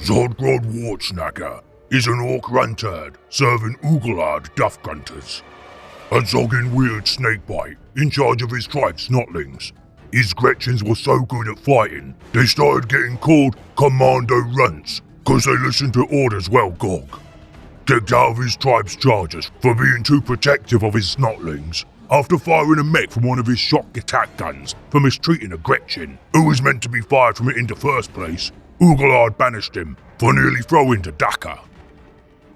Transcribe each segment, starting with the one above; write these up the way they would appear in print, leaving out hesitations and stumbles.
Zodgrod Wartsnacker is an orc runtard serving Ugalard Duffgunters. A zogging weird snakebite in charge of his tribe's snotlings. His Gretchens were so good at fighting, they started getting called Commando Runts, cause they listened to orders well gog. Kicked out of his tribe's charges for being too protective of his snotlings, after firing a mech from one of his shock attack guns for mistreating a Gretchen, who was meant to be fired from it in the first place, Ugalard banished him for nearly throwing to Daka.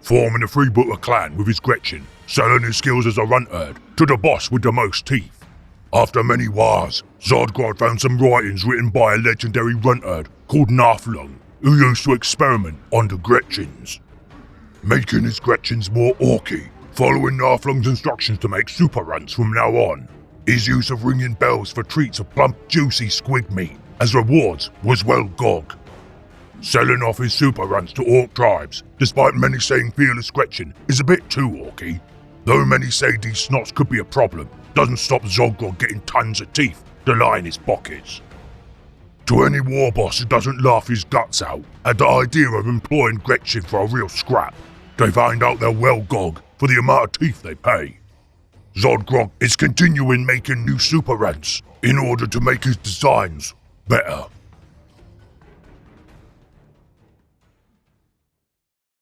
Forming a freebooter clan with his Gretchen, selling his skills as a runtard to the boss with the most teeth. After many wars, Zodgrod found some writings written by a legendary runtard called Naflung, who used to experiment on the Gretchens. Making his Gretchens more orky, following Naflung's instructions to make super runts from now on. His use of ringing bells for treats of plump, juicy squig meat as rewards was well gog. Selling off his super runts to orc tribes, despite many saying Fearless Gretchen is a bit too orky. Though many say these snots could be a problem, doesn't stop Zodgrod getting tons of teeth to line his pockets. To any war boss who doesn't laugh his guts out at the idea of employing Gretchen for a real scrap, they find out they're well gog for the amount of teeth they pay. Zodgrod is continuing making new super runts in order to make his designs better.